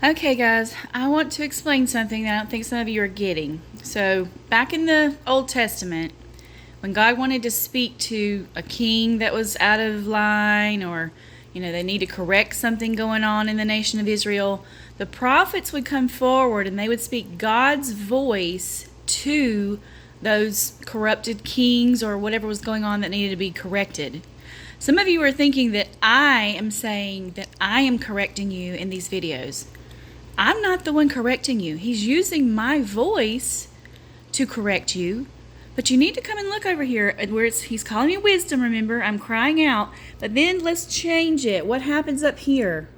Okay, guys, I want to explain something that I don't think some of you are getting. So, back in the Old Testament, when God wanted to speak to a king that was out of line, or they need to correct something going on in the nation of Israel, the prophets would come forward and they would speak God's voice to those corrupted kings or whatever was going on that needed to be corrected. Some of you are thinking that I am saying that I am correcting you in these videos. I'm not the one correcting you. He's using my voice to correct you. But you need to come and look over here where he's calling me wisdom, remember? I'm crying out. But then let's change it. What happens up here?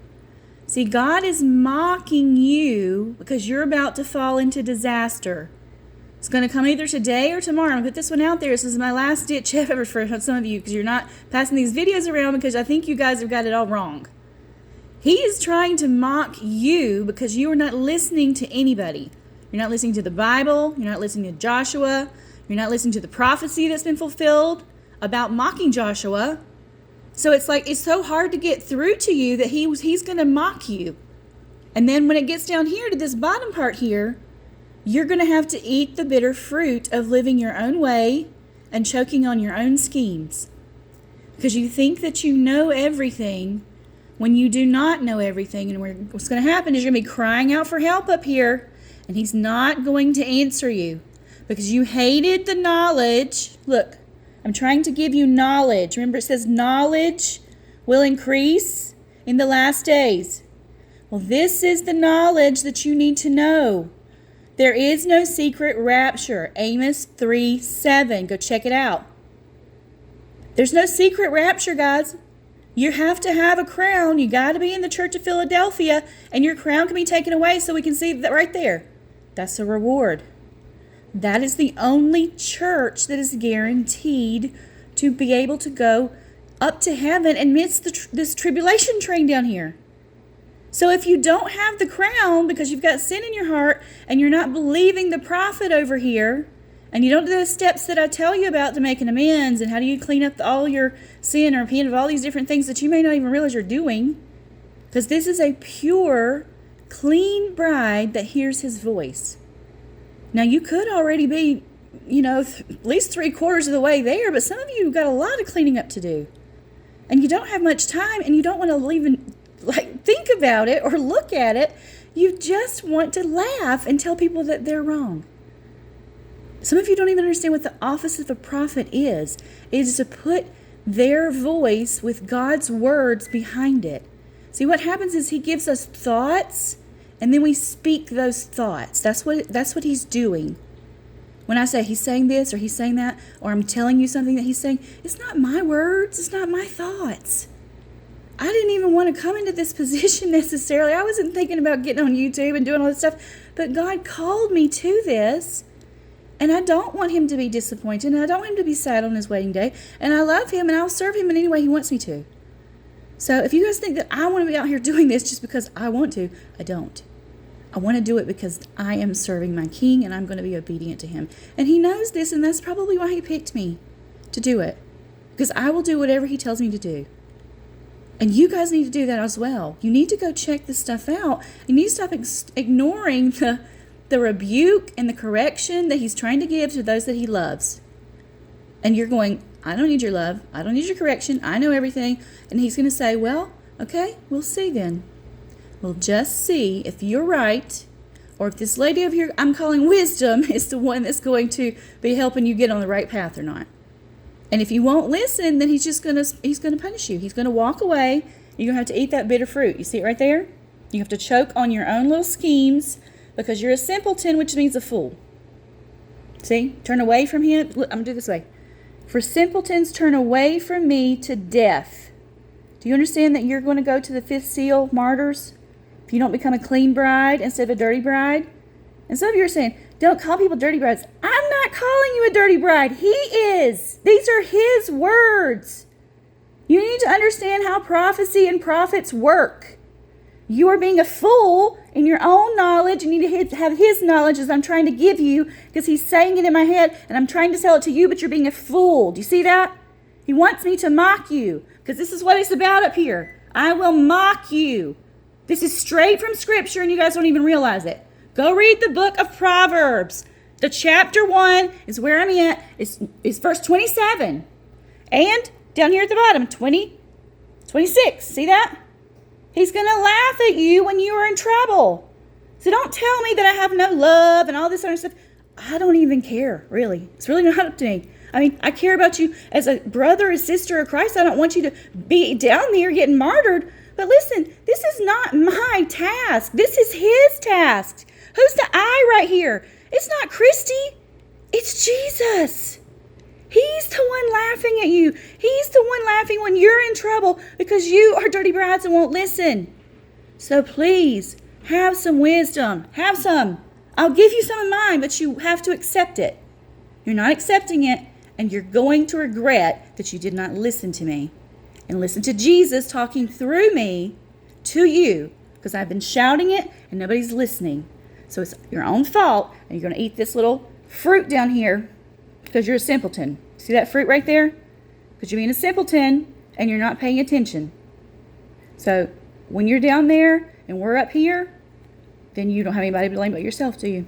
See, God is mocking you because you're about to fall into disaster. It's going to come either today or tomorrow. I'm going to put this one out there. This is my last ditch effort for some of you because you're not passing these videos around because I think you guys have got it all wrong. He is trying to mock you because you are not listening to anybody. You're not listening to the Bible. You're not listening to Joshua. You're not listening to the prophecy that's been fulfilled about mocking Joshua. So it's so hard to get through to you that he's going to mock you. And then when it gets down here to this bottom part here, you're going to have to eat the bitter fruit of living your own way and choking on your own schemes. Because you think that you know everything when you do not know everything. And what's going to happen is you're going to be crying out for help up here, and he's not going to answer you because you hated the knowledge. Look, I'm trying to give you knowledge. Remember, it says knowledge will increase in the last days. Well, this is the knowledge that you need to know. There is no secret rapture. Amos 3:7. Go check it out. There's no secret rapture, guys. You have to have a crown. You got to be in the Church of Philadelphia, and your crown can be taken away so we can see that right there. That's a reward. That is the only church that is guaranteed to be able to go up to heaven amidst this tribulation train down here. So if you don't have the crown because you've got sin in your heart and you're not believing the prophet over here, and you don't do those steps that I tell you about to make an amends, and how do you clean up all your sin or repent of all these different things that you may not even realize you're doing, because this is a pure, clean bride that hears his voice. Now, you could already be, at least 3/4 of the way there, but some of you have got a lot of cleaning up to do. And you don't have much time, and you don't want to even think about it or look at it. You just want to laugh and tell people that they're wrong. Some of you don't even understand what the office of a prophet is. It is to put their voice with God's words behind it. See, what happens is he gives us thoughts, and then we speak those thoughts. That's what he's doing. When I say he's saying this or he's saying that, or I'm telling you something that he's saying, it's not my words, it's not my thoughts. I didn't even want to come into this position necessarily. I wasn't thinking about getting on YouTube and doing all this stuff, but God called me to this. And I don't want him to be disappointed, and I don't want him to be sad on his wedding day. And I love him, and I'll serve him in any way he wants me to. So if you guys think that I want to be out here doing this just because I want to, I don't. I want to do it because I am serving my king, and I'm going to be obedient to him. And he knows this, and that's probably why he picked me to do it. Because I will do whatever he tells me to do. And you guys need to do that as well. You need to go check this stuff out. You need to stop ignoring the rebuke and the correction that he's trying to give to those that he loves. And you're going, I don't need your love. I don't need your correction. I know everything. And he's going to say, well, okay, we'll see then. We'll just see if you're right, or if this lady over here I'm calling wisdom is the one that's going to be helping you get on the right path or not. And if you won't listen, then he's going to punish you. He's going to walk away. You're going to have to eat that bitter fruit. You see it right there? You have to choke on your own little schemes, because you're a simpleton, which means a fool. See? Turn away from him. Look, I'm going to do this way. For simpletons, turn away from me to death. Do you understand that you're going to go to the fifth seal, martyrs, if you don't become a clean bride instead of a dirty bride? And some of you are saying, don't call people dirty brides. I'm not calling you a dirty bride. He is. These are his words. You need to understand how prophecy and prophets work. You are being a fool in your own knowledge. You need to have his knowledge as I'm trying to give you, because he's saying it in my head and I'm trying to tell it to you, but you're being a fool. Do you see that? He wants me to mock you, because this is what it's about up here. I will mock you. This is straight from Scripture, and you guys don't even realize it. Go read the book of Proverbs. The chapter 1 is where I'm at. It's verse 27. And down here at the bottom, 26. See that? He's going to laugh at you when you are in trouble. So don't tell me that I have no love and all this other stuff. I don't even care, really. It's really not up to me. I mean, I care about you as a brother or sister of Christ. I don't want you to be down there getting martyred. But listen, this is not my task. This is his task. Who's the I right here? It's not Christy. It's Jesus. He's the one laughing at you. He's the one laughing when you're in trouble because you are dirty brats and won't listen. So please, have some wisdom. Have some. I'll give you some of mine, but you have to accept it. You're not accepting it, and you're going to regret that you did not listen to me and listen to Jesus talking through me to you, because I've been shouting it and nobody's listening. So it's your own fault, and you're going to eat this little fruit down here because you're a simpleton. See that fruit right there? Because you're being a simpleton and you're not paying attention. So when you're down there and we're up here, then you don't have anybody to blame but yourself, do you?